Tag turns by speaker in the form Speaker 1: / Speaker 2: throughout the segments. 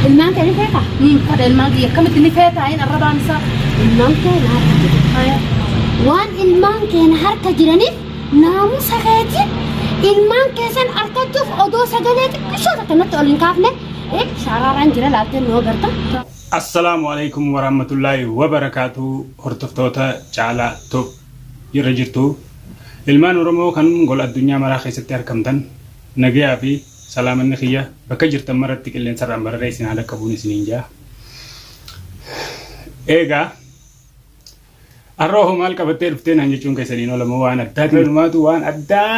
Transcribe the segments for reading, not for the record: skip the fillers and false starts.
Speaker 1: المانك اللي فيها هذا المانك كم اللي فيها هين الربع مسا المانك هاي وان المانك حركة جراني نامو سخيتي المانك سن أركضف أدو سجلت شو تكلمت أولين كافنة إيه شعران جرا لاتين نو برتا
Speaker 2: السلام عليكم ورحمة الله وبركاته هرتفتوتا جعلا توب يرجرتو ilmaan oromoo kan gol addunyaa maraa keessatti argamtan nagaya fi salaamanni khiyya bakka jirtan maratti qilleensarraan bararee isin haala qabuun isiniin jaa eega arrooho maal qabattee dhuftee naan jechuun keessaniin olamoo waan addaati ilmaatu waan addaa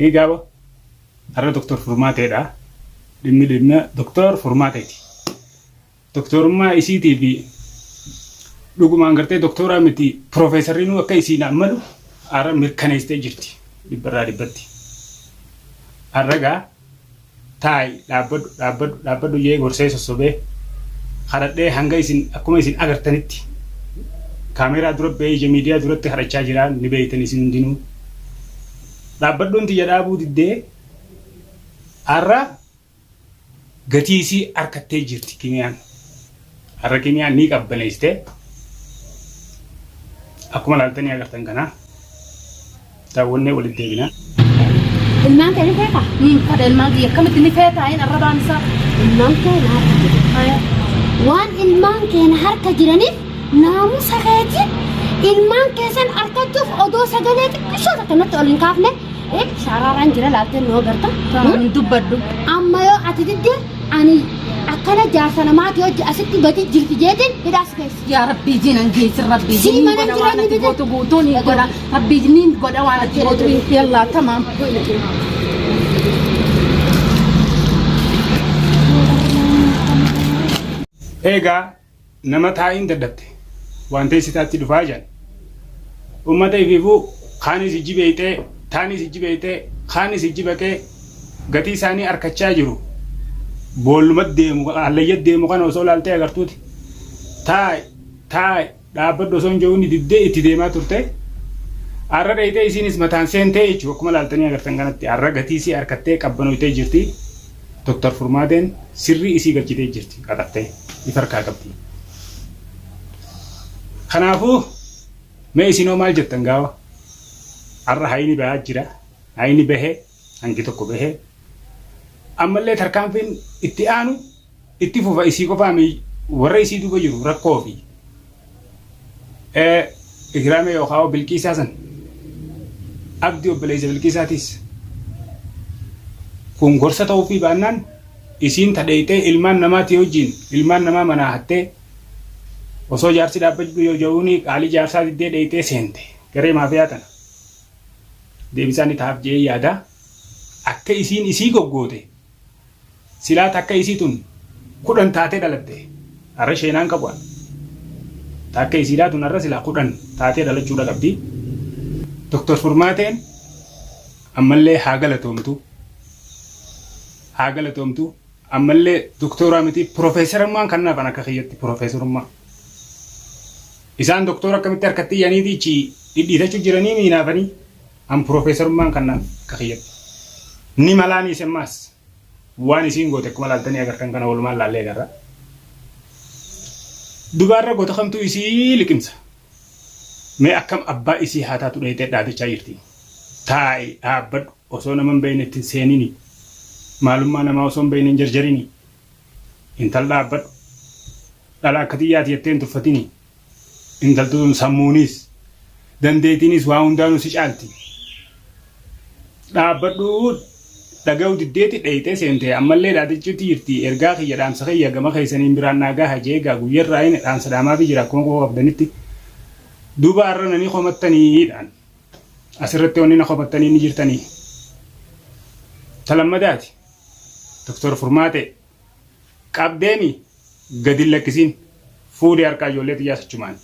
Speaker 2: eegaaba arra doktor Furmaateedha dhimma doktor Furmaateeti doktorummaa isiitii fi dhugumaan gartee doktoraa miti profeesarriinuu akka isiin ammalu Ara mirkaneessitee jirti dhibbarraa dhibbatti harragaa taa'e dhaabbadhu jee gorsee sossobee kadhadhee hanga isin akkuma isin agartanitti kaameeraa dura ba'ee ija miidiyaa duratti kadhachaa jiraan ni beeytan isin hundinuu dhaabbadhuun tiyya dhaabuu diddee har'a gatii isii harkattee jirti kimiyaan har'a kimiyaan ni qabbaneessitee akkuma laaltanii agartan kanaa تاولني ولد دينا
Speaker 1: المانك اللي فيها هذا المانك كم اللي فيها هين الربع مسا المانك هاي وان المانك حركة جراني نامو سخيتي المانك سن أركضف أدو سجلت شو تكلمت أولين كافنة إيه شعران جرا لاتين نو برتا دبردو أما يو أتدي أني أكنا جالسنا ما تيجي أسيتي بدي جلد جيتين إذا أسكت
Speaker 3: يا ربي جينا نجيس ربي جينا وانا تبوتو بوتوني قد ربي جنين قد وانا تبوتو يلا تمام
Speaker 2: eega nama taa'iin dadhabte waan ta'e sitaatti dhufaa jiran ummata ifiifuu kaanis ijji beeytee taanis ijji beeytee kaanis ijji baqee gatii isaanii harkachaa jiru boollumat deemu allayyat deemu kana osoo laaltee agartuuti taa'e dhaabbadhu osoo hin jiruun diddee itti deemaa turte har'a dheeytee isiinis mataan seentee jechuudha akkuma laaltanii agartan kanatti har'a gatii isii harkattee qabbanoytee jirti Dr. Furmaateen sirrii isii galchitee jirti qaxattee ifa harkaa qabdi kanaafuu mee isinoo maal jettan gaawa har'a hayni bahaa jira hayni bahee hangi tokko bahee ammallee tarkaanfiin itti aanu itti fufa isii qofaami warra isii duuba jiru rakkoo fi ikraame yookaan Bilqiisaa san abdii obboleessa Bilqiisaatis kun gorsa ta'uu fi baannaan isiin tadheeytee ilmaan namaati wajjin ilmaan namaa manaa hattee osoo jaarsi dhaabbachuu yoo ja'uuni qaalii jaarsaa diddee dheeytee seente garee maafiyaa tana deebisaan itaaf jee yaada akka isiin isii goggoote silaat akka isii tun 10 taatee dhalatte har'a sheenaan qabu akka isiidhaa tun har'a silaa 10 taatee dhalachuudha qabdi Dr. Furmaateen ammallee haa galatoomtu ammallee doktoraa miti profeesarummaan kannaafan akka kiyyatti profeesarummaa isaan doktora akkamitti harkatti yaaniitichi dhidhiitachuu jiranii miinaafanii an profeesarummaan kannaaf akka kiyyatti ni malaanii semmaas waan isiin goote akkuma laaltanii agartan kana walumaan laallee agarra dubaarra goota kamtuu isii liqimsa mee akkam abbaa isii haa taatu dheeytee dhaadachaa jirti taa'e dhaabbadhu osoo nama hin beeynetti seenini maalummaa namaa osoo hin beeynen jarjarini intal dhaabbadhu dhala akka xiyyaati jetteen tuffatini intaltuun sammuunis dandeetiinis waa hundaanuu si caalti dhaabbadhu dhaga'u diddeeti dheeytee seentee ammallee dhaadichuutti jirti ergaa kiyya dhaamsa kiyya gama keessaniin biraan naagaa hajeegaa guyyarraa inni dhaamsa dhaamaa fi jira akkuma koo qabdanitti duuba har'a nanii qomattaniidhaan asirratti wanni na qomattanii ni jirtanii talammadaati Dr. Furmaatee qabdeemi gadi lakkisiin fuudhee harkaa ijoollee xiyyaa sachumaan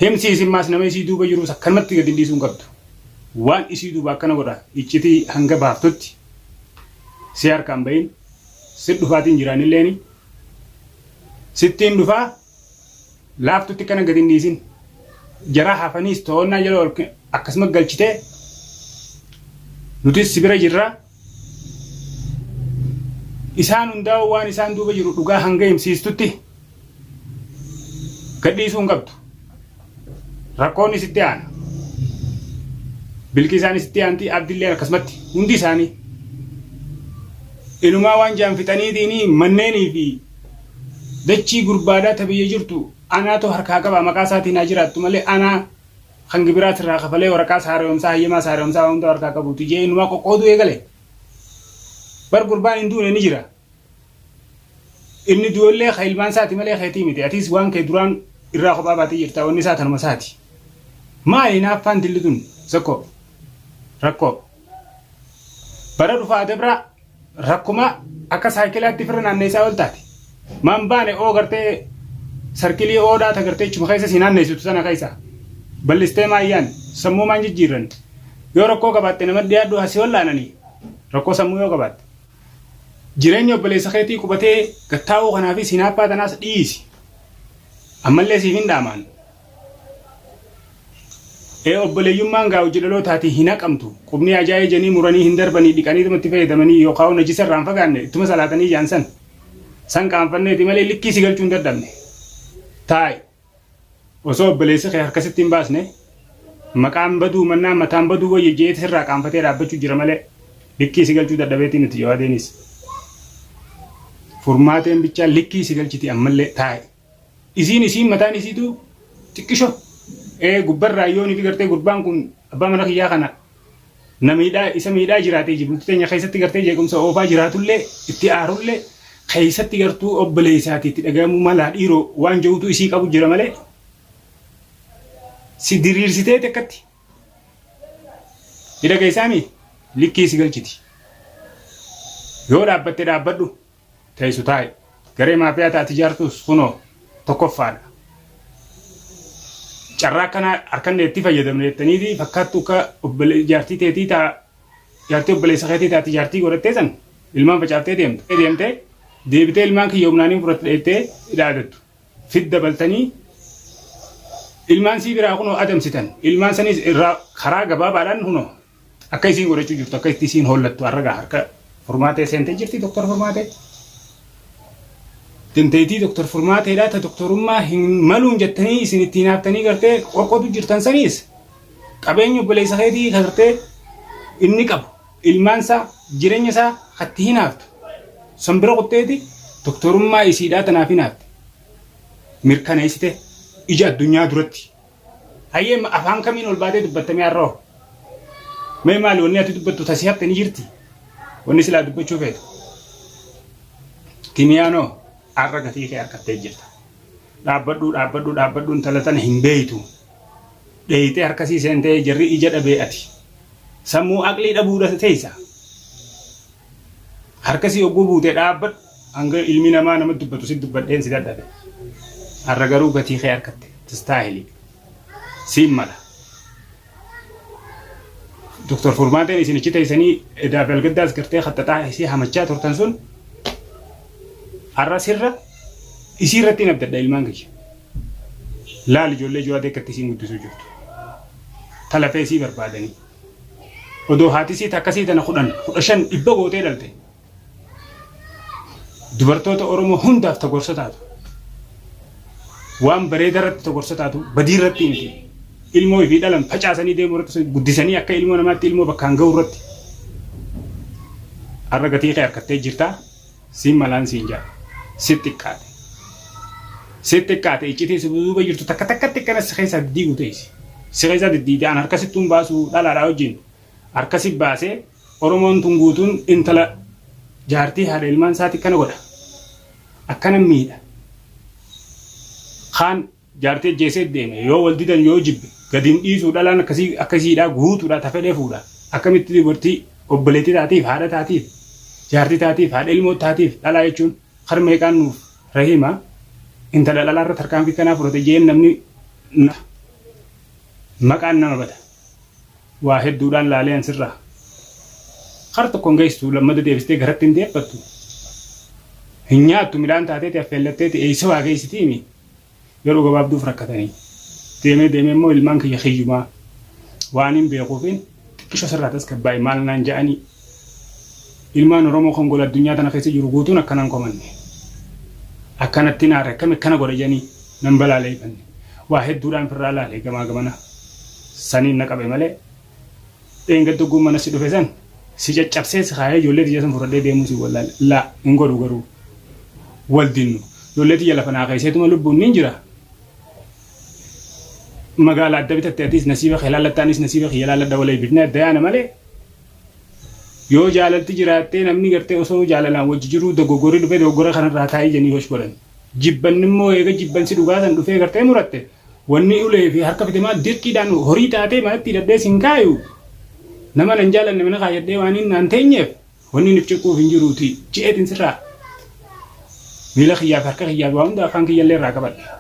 Speaker 2: himsiisin maas nama isii duuba jiruus akkanumatti gadi dhiisuun qabdu waan isii duuba akkana godha iccitii hanga baaftutti si harkaan bahin si dhufaatiin jiraanilleeni sittiin dhufaa laaftutti kana gadi dhiisin jaraa hafaniis to'annaa jala akkasuma galchitee nutis si bira jirra isaan hundaa'u waan isaan duuba jiru dhugaa hanga himsiistutti gadhiisuu hin qabdu. Rakkoonni sitti aana. Bilki isaanis itti aanti abdillee akkasumatti hundi isaanii. Inumaa waan jaan fixaniitiin manneenii fi dachii gurbaadaa tabiyya jirtu anaatu harkaa qaba maqaa isaatiin haa jiraattu malee anaa hangi biraat irraa kafalee waraqaa saaromsaa hayyamaa saaromsaa hunda harkaa qabuutu jee inumaa qoqqoodu eegale. Bar gurbaan hin duune ni jira. Inni du'ollee ilmaan isaati malee keetii miti. Atis waan kee duraan irraa kophaa baatee jirta wanni isaa tanuma isaati. Maali naaffaan dillitun sakko rakkoo. Bara dhufaa dabra rakkuma akka saayikilaatti firra naanneessaa ol taate. Man baane oo gartee sarkilii oodhaa ta gartee chuma keessa si naanneessitu sana keessa. Ballistee maayyaan sammuu maan jijjiirran. Yoo rakkoo qabaatte nama dhiyaadhu asii wallaananii rakkoo sammuu yoo qabaatte. Jireenya obboleessa keetii qubatee gattaa'uu kanaaf sinaappaa tanaas dhiisi. Ammallee siif hin dhaamaan. Obboleeyyummaan gaa hojii dhalootaati hin haqamtu. Qubni ajaa'ee janii muranii hin darbanii dhiqanii itti fayyadamanii yookaan najisa irraan fagaanne ittuma salaatanii jaansan. San qaanfanneeti malee likkii si galchuu hin dadhabne. Taa'i. Osoo obboleessi kee harkasitti hin baasne maqaan baduu mannaan mataan baduu wayya jeetis irraa qaanfatee dhaabbachuu jira malee likkii si galchuu dadhabeetii miti yoo adeenis. Furmaateen bichaa likkii si galchiti ammallee taa'i. Isiin mataan isiitu xiqqisho. Gubbarraa yoonii fi gartee gurbaan kun abbaa mana kiyyaa kana namiidhaa isa miidhaa jiraatee jiru teenya keessatti gartee jeequmsa oofaa jiraatullee itti aarullee keessatti gartuu obboleessaati itti dhagahamuu malaa dhiiroo waan jirutu isii qabu jira malee si diriirsitee tekkatti hidha keessaami likkii si galchiti yoo dhaabbatte dhaabbadhu teessu taa'e garee maafiyaa taati jaartus kunoo tokkoffaadha. Carraa kana harkan itti fayyadamne jettaniiti fakkaattu akka jaartii teetii jaartii obboleessa keetii taati jaartii godhattee san ilmaan facaaftee deemtee deebitee ilmaan kiyya humnaanii fudhatte dheettee dhaadattu fit dabaltanii ilmaan sii biraa kunoo adamsitan ilmaan sanis irraa karaa gabaabaadhaan kunoo akka isiin godhachuu jirtu akka itti isiin hollattu harka furmaatee seentee jirti doktor furmaatee. Dinteetii doktor furmaateedhaa ta doktorummaa hin maluun jettanii isin ittiin haaftanii gartee qoqqootu jirtan saniis qabeenya obboleessa keetii gartee inni qabu ilmaansaa jireenya isaa hatti hin haaftu san bira qotteeti doktorummaa isiidhaa tanaaf hin haafte mirkaneessite ija addunyaa duratti hayyee afaan kamiin ol baatee dubbattamee har'oo mee maali wanni ati dubbattu tasii hafte ni jirti wanni silaa dubbachuu feetu kimiyaanoo. Arra gatii kee harkattee jirta. Dhaabbadhuun talatan hin beeytu. Dheeyitee harkasii seentee jarri ija dhabee ati. Sammuu aqlii dhabuudha teessa. Harkasii ogguu buutee dhaabbadhu hanga ilmi namaa nama dubbatu si dubbadheen si dadhabe. Arra garuu gatii kee harkatte. Tistaahilii. Siin mala. Doktor Furmaateen isinichi teessanii edaaf algaddaas gartee hattataa isii hamachaa turtan sun har'a sirra isii irratti hin abdadha ilmaan kiyya. Laal ijoollee jawaatee akkatti isiin guddisuu jirtu. Talafee isii barbaadanii. Odoo haati isii akkasii tana 15 dhibba gootee dhalte. Dubartoota Oromoo hundaaf tagorsa taatu. Waan bareeda irratti tagorsa taatu badii irratti miti. Ilmoo ifii dhalan facaasanii deemuu irratti guddisanii akka ilmoo namaatti ilmoo bakkaan ga'u irratti. Har'a gatii kee harkattee jirtaa siin malaan siin jaa. Sittiqqaate iccitii si duuba jirtu takkatti akkana si keessa diigu teessi. Si keessa diddiidaan harkasittuun baasuu dhalaadhaa wajjin harkasi baasee Oromoon tun guutuun intala jaartii haadha ilmaan isaati kana godha. Akkana miidha. Kaan jaartii ajjeesee deeme yoo wal didan yoo jibbe gadiin dhiisuu dhalaan akkasiidhaa guutuudhaa tafedhee fuudha. Akkamitti dubartii obboleettii taatiif haadha taatiif jaartii taatiif haadha ilmoo taatiif dhalaa jechuun harmeeqaan nuuf rahima intala dhalaa irratti harkaan fi kanaa fudhate jeen namni maqaan nama bada waa hedduudhaan laaleen sirraa har tokkoon geessu lammada deebistee garatti hin deebbattu hin nyaattu midhaan taateeti affeellatteeti eeysa waa geessitiimi yeroo gabaabduuf rakkatanii deemee immoo ilmaan kiyya hiyyumaa waan hin beekuufin xiqqisho sirraa tasgabbaa'e maal naan ja'anii ilmaan Oromoo Kongola addunyaa tana keessa jiru guutuun akkanaan komanne. Akkanatti naare akkam akkana godha jedhanii nan balaaleeffanne. Waa hedduudhaan firraa laalee gamaa gamana. Saniin na qabe malee. Dheengaddogguu mana si dhufe san si caccabsee si kaayee ijoollee tiyya san fudhadhee deemuu si wallaale. Laa hin godhu garuu. Wal dinnu. Ijoollee tiyya lafa naa keesseetuma lubbuun ni jira. Magaalaa adda bitatte atis nasiiba kee laallattaanis nasiiba kee laalladha walii bitnee adda yaana malee. Yoo jaalalti jiraattee namni gartee osoo jaalalaan wajji jiru dogoggorri dhufee dogoggora kanarraa kaayee jennii hosh godhan. Jibbanni immoo eega jibbansi dhugaasan dhufee gartee muratte. Wanni ulee fi harka fitemaa dirqiidhaan horii taatee manatti hidhadhee sin kaayu. Nama nan jaalanne mana kaayyadhee waan hin naan teenyeef wanni nuuf ciquuf hin jiruuti ji'eetiin sirraa. Miila kiyyaaf harka kiyyaaf waa hunda afaan kiyyallee irraa qabadha.